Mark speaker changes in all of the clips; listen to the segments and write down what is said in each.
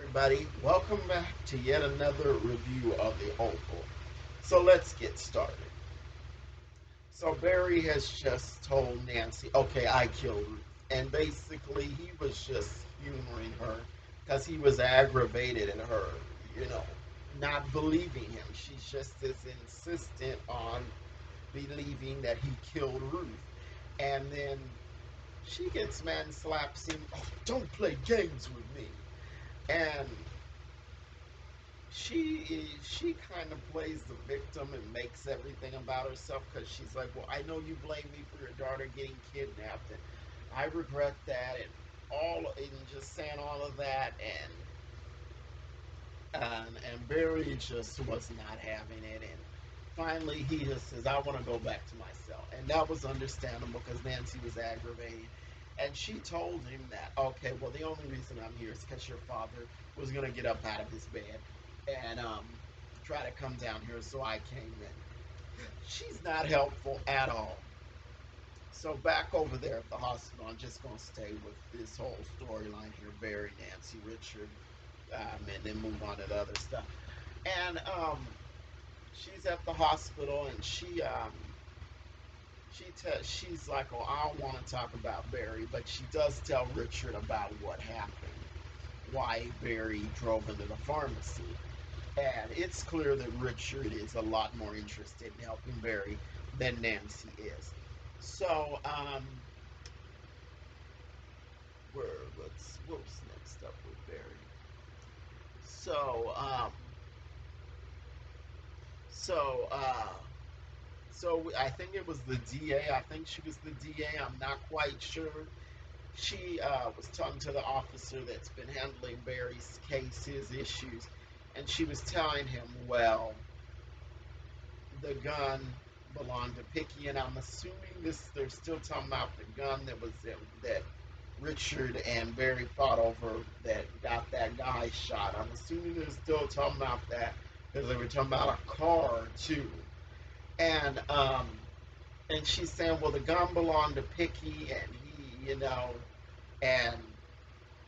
Speaker 1: everybody. Welcome back to yet another review of the Opal. So let's get started. So Barry has just told Nancy, okay, I killed Ruth. And basically, he was just humoring her because he was aggravated at her, you know, not believing him. She's just as insistent on believing that he killed Ruth. And then she gets mad and slaps him, oh, don't play games with me. And she kind of plays the victim and makes everything about herself because she's like, well, I know you blame me for your daughter getting kidnapped, and I regret that, and just saying all of that, and Barry just was not having it, and finally he just says, I want to go back to my cell, and that was understandable because Nancy was aggravating. And she told him that, okay, well, the only reason I'm here is because your father was going to get up out of his bed and try to come down here, so I came in. She's not helpful at all. So back over there at the hospital, I'm just going to stay with this whole storyline here: Barry, Nancy, Richard, and then move on to the other stuff. And she's at the hospital, and she's like, "Oh, I don't want to talk about Barry," but she does tell Richard about what happened, why Barry drove into the pharmacy. And it's clear that Richard is a lot more interested in helping Barry than Nancy is. So, what was next up with Barry? So, so, uh, so I think it was the DA. I think she was the DA. I'm not quite sure. She was talking to the officer that's been handling Barry's case, his issues, and she was telling him, well, the gun belonged to Picky, and I'm assuming this they're still talking about the gun that Richard and Barry fought over that got that guy shot. I'm assuming they're still talking about that because they were talking about a car too. And and she's saying, well, the gun belonged to Picky, and and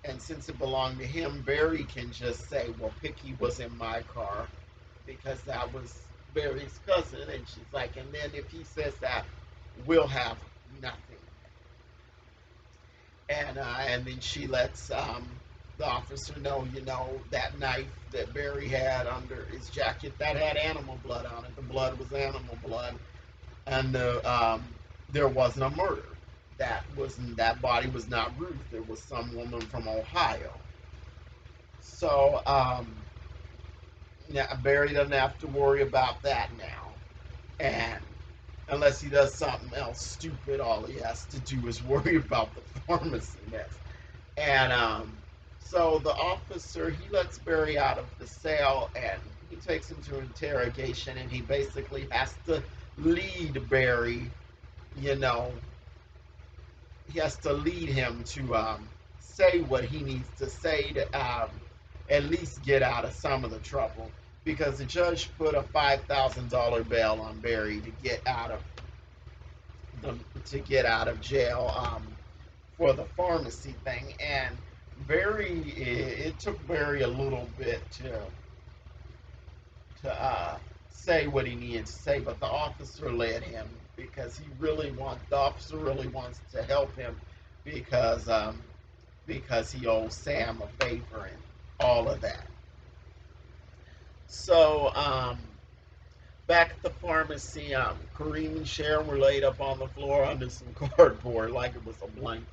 Speaker 1: and since it belonged to him, Barry can just say, well, Picky was in my car because that was Barry's cousin. And she's like, and then if he says that, we'll have nothing. And then she lets the officer know, that knife that Barry had under his jacket that had animal blood on it. The blood was animal blood, and there wasn't a murder. That body was not Ruth. It was some woman from Ohio. So now Barry doesn't have to worry about that now, and unless he does something else stupid, all he has to do is worry about the pharmacy mess. And so the officer, he lets Barry out of the cell, and he takes him to interrogation, and he basically has to lead Barry, you know, he has to lead him to say what he needs to say to at least get out of some of the trouble, because the judge put a $5,000 bail on Barry the, to get out of jail for the pharmacy thing. And it took Barry a little bit to say what he needed to say, but the officer led him because the officer really wants to help him because he owes Sam a favor and all of that. So back at the pharmacy, Kareem and Sharon were laid up on the floor under some cardboard like it was a blanket.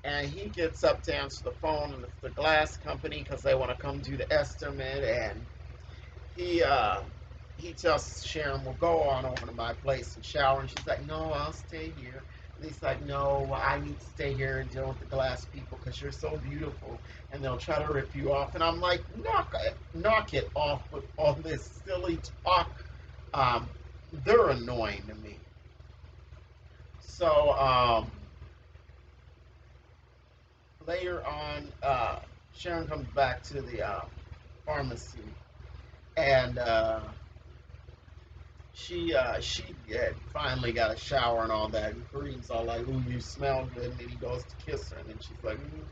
Speaker 1: And he gets up to answer the phone, and it's the glass company because they want to come do the estimate. And he he tells Sharon, "Well, go on over to my place and shower." And she's like, "No, I'll stay here." And he's like, "No, I need to stay here and deal with the glass people because you're so beautiful, and they'll try to rip you off." And I'm like, knock it off with all this silly talk. Um, they're annoying to me. So later on, Sharon comes back to the pharmacy, and she had finally got a shower and all that. And Kareem's all like, "Ooh, you smell good," and then he goes to kiss her, and then she's like, "Ooh."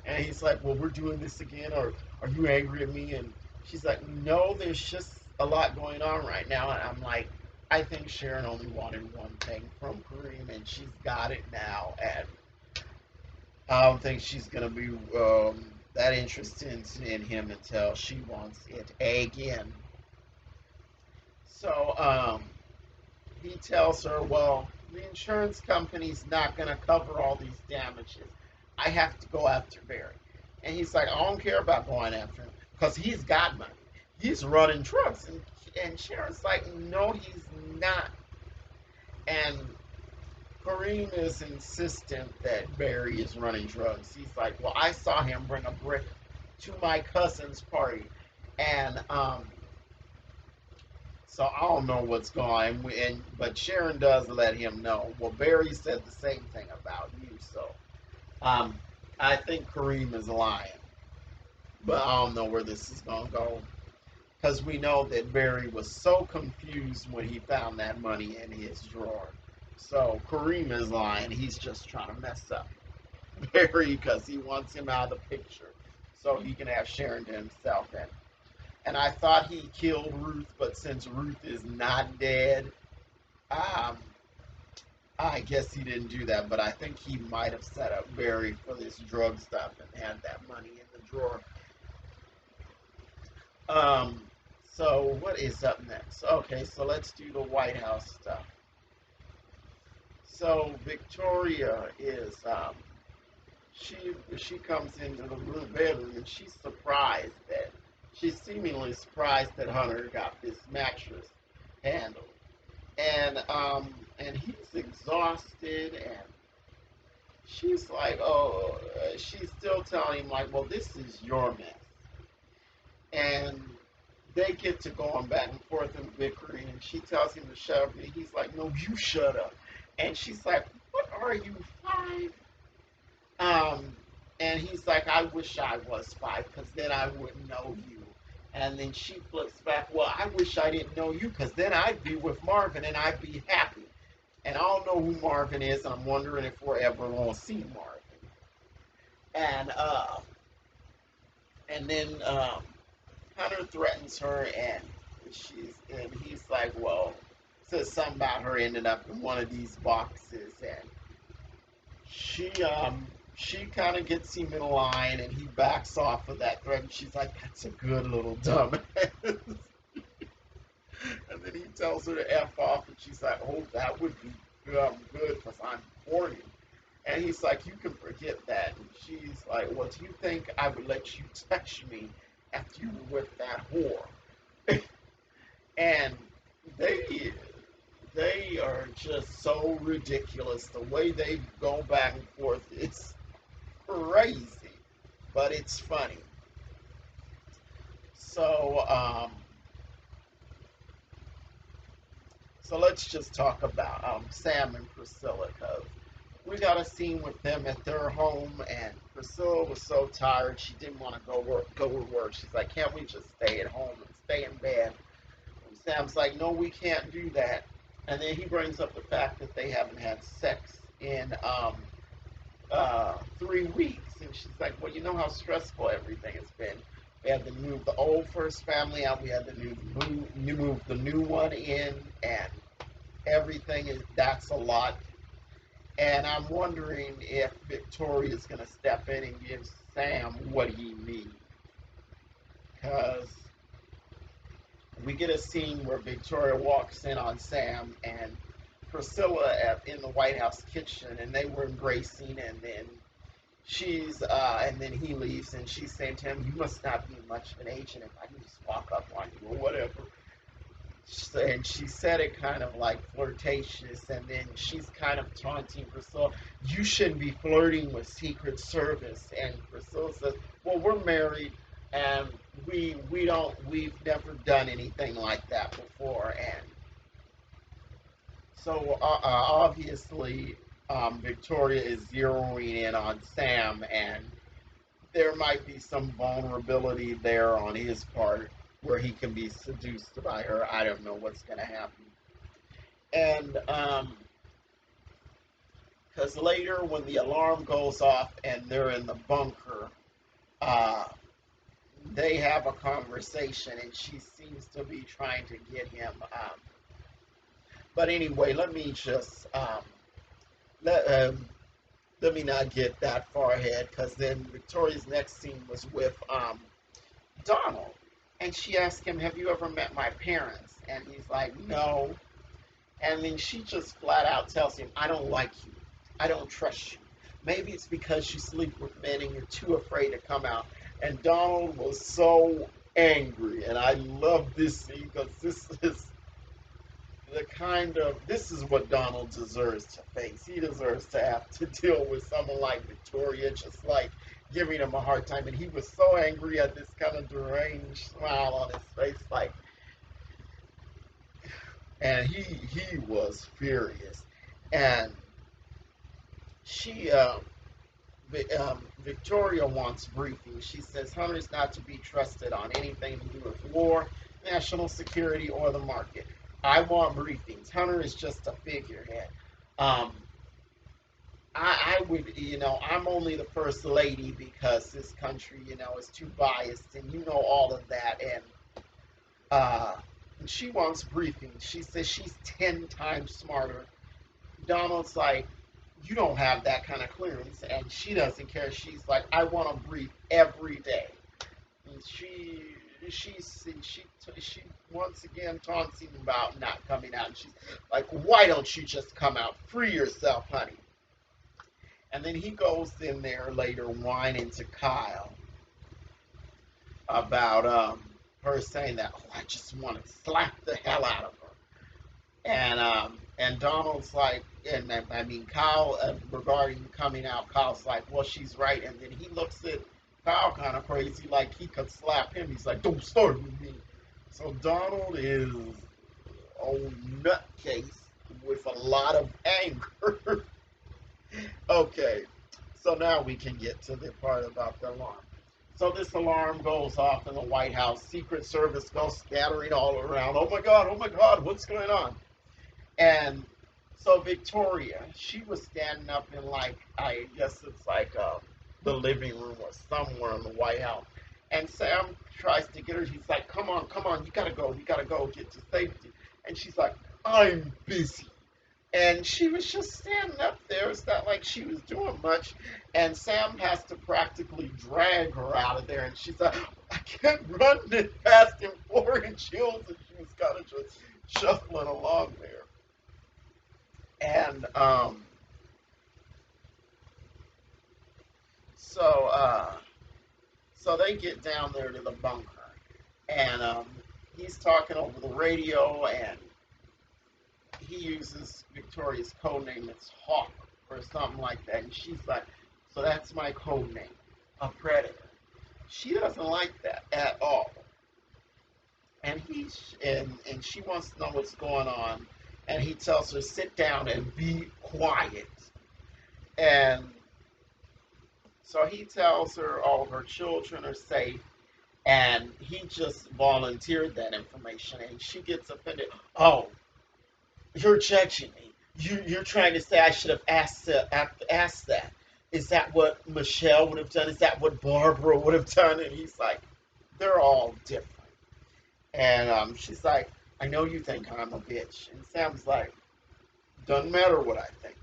Speaker 1: And he's like, well, we're doing this again, or are you angry at me? And she's like, no, there's just a lot going on right now. And I'm like, I think Sharon only wanted one thing from Kareem, and she's got it now. And I don't think she's gonna be that interested in him until she wants it again. So he tells her, well, the insurance company's not gonna cover all these damages. I have to go after Barry. And he's like, I don't care about going after him because he's got money. He's running trucks. And Sharon's like, no, he's not. And Kareem is insistent that Barry is running drugs. He's like, well, I saw him bring a brick to my cousin's party, and so I don't know what's going on. But Sharon does let him know. Well, Barry said the same thing about you, so um, I think Kareem is lying, but I don't know where this is gonna go because we know that Barry was so confused when he found that money in his drawer. So Kareem is lying. He's just trying to mess up Barry because he wants him out of the picture so he can have Sharon to himself. And I thought he killed Ruth, but since Ruth is not dead, um, I guess he didn't do that. But I think he might have set up Barry for this drug stuff and had that money in the drawer. Um, so what is up next? Okay, so let's do the White House stuff. So Victoria is she she comes into the room bedroom and she's surprised that she's seemingly surprised that Hunter got this mattress handled. And he's exhausted and she's like, oh, she's still telling him like, well, this is your mess. And they get to going back and forth and bickering, and she tells him to shut up, and he's like, no, you shut up. And she's like, what are you, 5? Um, and he's like, I wish I was 5, because then I wouldn't know you. And then she flips back, well, I wish I didn't know you, because then I'd be with Marvin and I'd be happy. And I don't know who Marvin is, and I'm wondering if we're ever going to see Marvin. And then Hunter threatens her, and he's like, well, says something about her ending up in one of these boxes, and she kind of gets him in line, and he backs off of that threat, and she's like, that's a good little dumbass. And then he tells her to F off, and she's like, oh, that would be good because I'm horny. And he's like, you can forget that. And she's like, well, do you think I would let you touch me after you were with that whore? And they they are just so ridiculous. The way they go back and forth, it's crazy, but it's funny. So so let's just talk about Sam and Priscilla, because we got a scene with them at their home, and Priscilla was so tired she didn't want to go to work. She's like, "Can't we just stay at home and stay in bed?" And Sam's like, "No, we can't do that." And then he brings up the fact that they haven't had sex in 3 weeks, and she's like, "Well, you know how stressful everything has been. We had to move the old first family out. We had to move the new one in, and everything is that's a lot." And I'm wondering if Victoria's going to step in and give Sam what he needs. Because we get a scene where Victoria walks in on Sam and Priscilla in the White House kitchen, and they were embracing, and then he leaves, and she's saying to him, "You must not be much of an agent if I can just walk up on you or whatever." And she said it kind of like flirtatious, and then she's kind of taunting Priscilla, you shouldn't be flirting with Secret Service. And Priscilla says, well, we're married, and we've never done anything like that before. And so obviously Victoria is zeroing in on Sam, and there might be some vulnerability there on his part where he can be seduced by her. I don't know what's going to happen. And Because later, when the alarm goes off and they're in the bunker, uh, they have a conversation, and she seems to be trying to get him. But anyway, let me just let let me not get that far ahead, because then Victoria's next scene was with Donald, and she asked him, "Have you ever met my parents?" And he's like, "No." And then she just flat out tells him, "I don't like you. I don't trust you. Maybe it's because you sleep with men and you're too afraid to come out." And Donald was so angry. And I love this scene because this is what Donald deserves to face. He deserves to have to deal with someone like Victoria, just like giving him a hard time. And he was so angry at this kind of deranged smile on his face, like, and he was furious. And she Victoria wants briefings. She says Hunter's not to be trusted on anything to do with war, national security, or the market. I want briefings. Hunter is just a figurehead. um, I would, I'm only the first lady because this country, is too biased, and you know all of that. Uh, and she wants briefings. She says she's 10 times smarter. Donald's like, "You don't have that kind of clearance," and she doesn't care. She's like, "I want to brief every day." And she once again taunts him about not coming out, and she's like, "Why don't you just come out? Free yourself, honey." And then he goes in there later whining to Kyle about her saying that, "Oh, I just want to slap the hell out of her." And Donald's like, and I mean Kyle, regarding coming out, Kyle's like, "Well, she's right." And then he looks at Kyle kind of crazy, like he could slap him. He's like, "Don't start with me." So Donald is a nutcase with a lot of anger. Okay, so now we can get to the part about the alarm. So this alarm goes off in the White House. Secret Service goes scattering all around. Oh my God, what's going on? And so Victoria, she was standing up in, like, I guess it's like the living room or somewhere in the White House. And Sam tries to get her. He's like, come on, you gotta go, get to safety." And she's like, "I'm busy." And she was just standing up there. It's not like she was doing much. And Sam has to practically drag her out of there. And she's like, "I can't run this past him 4 inch hills." And she was kind of just shuffling along there. And so so they get down there to the bunker, and he's talking over the radio, and he uses Victoria's code name. It's Hawk or something like that, and she's like, "So that's my code name, a predator." She doesn't like that at all, and and she wants to know what's going on, and he tells her, "Sit down and be quiet." And so he tells her all her children are safe, and he just volunteered that information, and she gets offended. "Oh, you're judging me. You're trying to say I should have asked that. Is that what Michelle would have done? Is that what Barbara would have done?" And he's like, "They're all different." And she's like, "I know you think I'm a bitch." And Sam's like, "Doesn't matter what I think."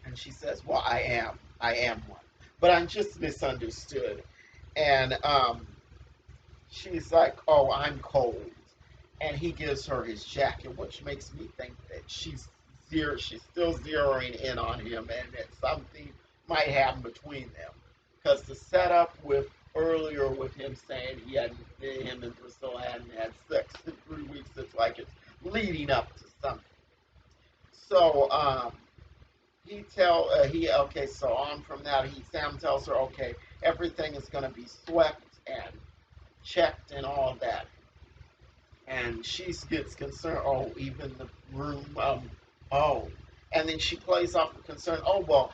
Speaker 1: And she says, "Well, I am one, but I'm just misunderstood." And she's like, "Oh, I'm cold." And he gives her his jacket, which makes me think that she's still zeroing in on him, and that something might happen between them. Because the setup with earlier with him saying him and Priscilla hadn't had sex in 3 weeks, it's like it's leading up to something. So okay. So on from that, Sam tells her, "Okay, everything is going to be swept and checked and all of that." And she gets concerned. "Oh, even the room. Oh." And then she plays off the concern. "Oh, well,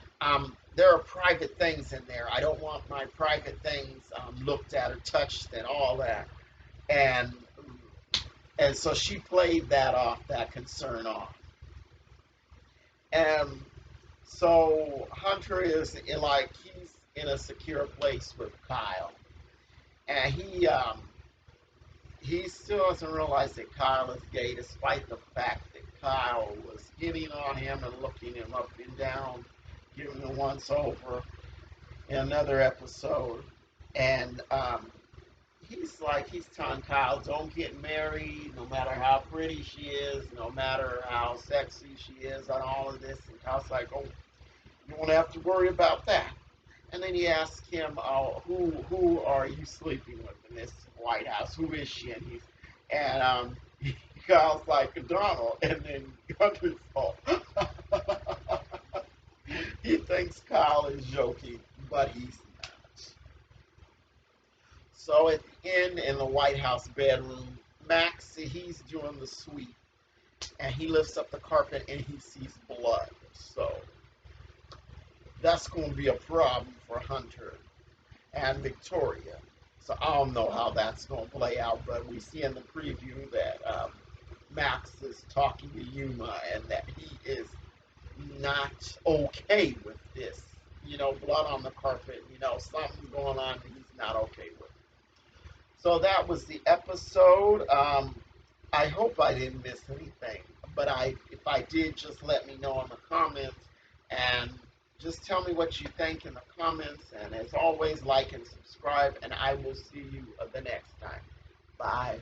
Speaker 1: there are private things in there. I don't want my private things looked at or touched and all that." And so she played that concern off. And so Hunter is in, like, he's in a secure place with Kyle, and he still doesn't realize that Kyle is gay, despite the fact that Kyle was hitting on him and looking him up and down, giving him once over in another episode. And he's telling Kyle, don't get married, no matter how pretty she is, no matter how sexy she is, and all of this. And Kyle's like, oh, you won't have to worry about that. And then he asks him, who are you sleeping with in this White House? Who is she? And Kyle's like, Donald. And then Hunter's all, he thinks Kyle is joking, but he's not. So at the end, in the White House bedroom, Max, he's doing the sweep, and he lifts up the carpet and he sees blood. So that's going to be a problem for Hunter and Victoria. So I don't know how that's going to play out, but we see in the preview that Max is talking to Yuma and that he is not okay with this. Blood on the carpet. Something's going on that he's not okay with. So that was the episode. I hope I didn't miss anything, but if I did, just let me know in the comments, and just tell me what you think in the comments. And as always, like and subscribe, and I will see you the next time. Bye.